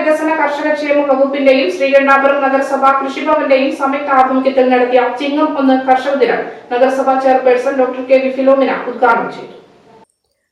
വികസന കർഷകക്ഷേമ വകുപ്പിന്റെയും ശ്രീകണ്ഠാപുരം നഗരസഭ കൃഷിഭവന്റെയും സംയുക്ത ആഭിമുഖ്യത്തിൽ നടത്തിയ ചിങ്ങം 1 കർഷക ദിനം നഗരസഭാ chairperson doctor K V Philomina ഉദ്ഘാടനം ചെയ്തു.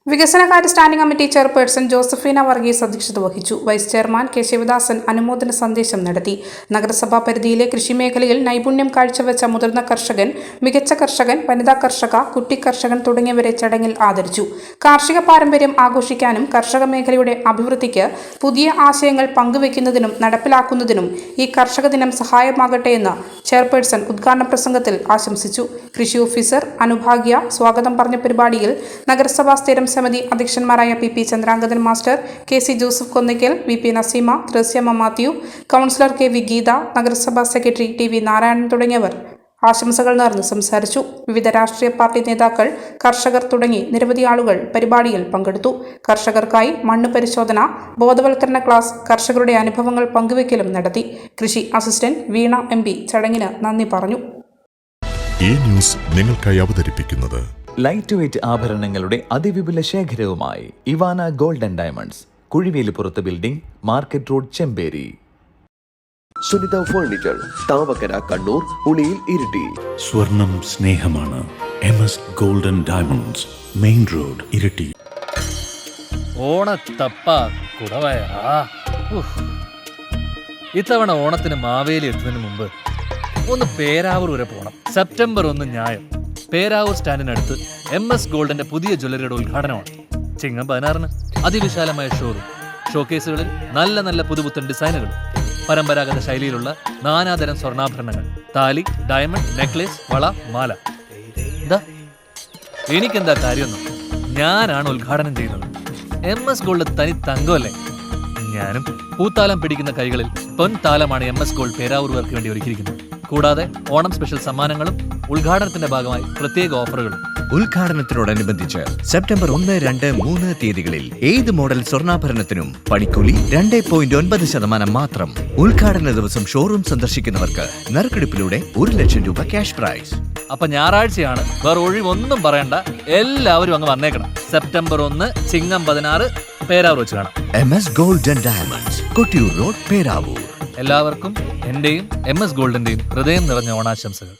വികസനകാര്യ standing committee chairperson Josephina Varghese അധ്യക്ഷത വഹിച്ചു. വൈസ് ചെയർമാൻ കെ ശിവദാസൻ അനുമോദന സന്ദേശം നടത്തി. നഗരസഭാ പരിധിയിലെ കൃഷിമേഖലയിൽ നൈപുണ്യം കാഴ്ചവെച്ച മുതിർന്ന കർഷകൻ, മികച്ച കർഷകൻ, വനിതാ കർഷക, കുട്ടി കർഷകൻ തുടങ്ങിയവരെ ചടങ്ങിൽ ആദരിച്ചു. കാർഷിക പാരമ്പര്യം ആഘോഷിക്കാനും കർഷക മേഖലയുടെ അഭിവൃദ്ധിക്ക് പുതിയ ആശയങ്ങൾ പങ്കുവയ്ക്കുന്നതിനും നടപ്പിലാക്കുന്നതിനും ഈ കർഷക ദിനം സഹായമാകട്ടെ എന്ന് ചെയർപേഴ്സൺ ഉദ്ഘാടന പ്രസംഗത്തിൽ ആശംസിച്ചു. കൃഷി ഓഫീസർ അനുഭാഗ്യ സ്വാഗതം പറഞ്ഞ പരിപാടിയിൽ നഗരസഭാ സ്ഥിരം സമിതി അധ്യക്ഷന്മാരായ P Chandrangadhan master, K C Joseph Konnikkal, V P Naseema, Threasiamma Mathew, councillor K V Geetha, നഗരസഭാ സെക്രട്ടറി ടി വി നാരായണൻ തുടങ്ങിയവർ ആശംസകൾ നേർന്ന് സംസാരിച്ചു. വിവിധ രാഷ്ട്രീയ പാർട്ടി നേതാക്കൾ, കർഷകർ തുടങ്ങി നിരവധി ആളുകൾ പരിപാടിയിൽ പങ്കെടുത്തു. കർഷകർക്കായി മണ്ണ് പരിശോധന, ബോധവൽക്കരണ ക്ലാസ്, കർഷകരുടെ അനുഭവങ്ങൾ പങ്കുവയ്ക്കലും നടത്തി. കൃഷി അസിസ്റ്റന്റ് വീണ MP ചടങ്ങിന് നന്ദി പറഞ്ഞു. ഈ ന്യൂസ് നിങ്ങൾക്കായി അവതരിപ്പിക്കുന്നത് ലൈറ്റ് വെയ്റ്റ് ആഭരണങ്ങളുടെ അതിവിപുല ശേഖരവുമായി ഇവാന ഗോൾഡ് ആൻഡ് ഡയമണ്ട്സ്, കുഴിവേലിപ്പുറത്ത് building, market road, Chemperi. Sunitha furniture, Thavakkara, Kannur, Uliyil, Iritty. സ്വർണം സ്നേഹമാണ്. MS gold and diamonds, main road, Iritty. ഓണത്തപ്പ കുടവയാ. ഇത്തവണ ഓണത്തിന് മാവേലി എത്തുന്നതിന് മുമ്പ് ഒന്ന് പേരാവൂർ വരെ പോകണം. സെപ്റ്റംബർ 1 ഞായർ പേരാവൂർ സ്റ്റാൻഡിനടുത്ത് MS ഗോൾഡിന്റെ പുതിയ ജ്വല്ലറിയുടെ ഉദ്ഘാടനമാണ്. ചിങ്ങം 16 അതിവിശാലമായ ഷോറൂം, ഷോക്കേസുകളിൽ നല്ല നല്ല പുതുപുത്തൻ ഡിസൈനുകൾ, പരമ്പരാഗത ശൈലിയിലുള്ള നാനാതരം സ്വർണ്ണാഭരണങ്ങൾ, താലി, ഡയമണ്ട്, നെക്ലേസ്, വള, മാല. എന്താ എനിക്കെന്താ കാര്യമൊന്നും, ഞാനാണ് ഉദ്ഘാടനം ചെയ്യുന്നത്. MS ഗോൾഡ് തനി തങ്കമല്ലേ. ഞാനും പൂത്താലം പിടിക്കുന്ന കൈകളിൽ പൊൻതാലമാണ് MS ഗോൾഡ് പേരാവൂർവർക്ക് വേണ്ടി ഒരുക്കിയിരിക്കുന്നത്. കൂടാതെ ഓണം സ്പെഷ്യൽ സമ്മാനങ്ങളും ഉദ്ഘാടനത്തിന്റെ ഭാഗമായി പ്രത്യേക ഓഫറുകളും. ഉദ്ഘാടനത്തോടനുബന്ധിച്ച് സെപ്റ്റംബർ 1, 2, 3 തീയതികളിൽ ഏത് മോഡൽ സ്വർണ്ണാഭരണത്തിനും പണിക്കൂലി 2.9% മാത്രം. ഉദ്ഘാടന ദിവസം ഷോറൂം സന്ദർശിക്കുന്നവർക്ക് നറുക്കെടുപ്പിലൂടെ 1 ലക്ഷം രൂപ ക്യാഷ് പ്രൈസ്. അപ്പൊ ഞായറാഴ്ചയാണ്, വേറെ ഒഴിവൊന്നും പറയണ്ട, എല്ലാവരും അങ്ങ് വന്നേക്കണം. സെപ്റ്റംബർ 1 ചിങ്ങം 16 പേരാവൂർ വെച്ച് കാണാം. MS gold and diamonds, Kottiyoor road, Peravoor. എല്ലാവർക്കും എന്റെയും MS ഗോൾഡിന്റെയും ഹൃദയം നിറഞ്ഞ ഓണാശംസകൾ.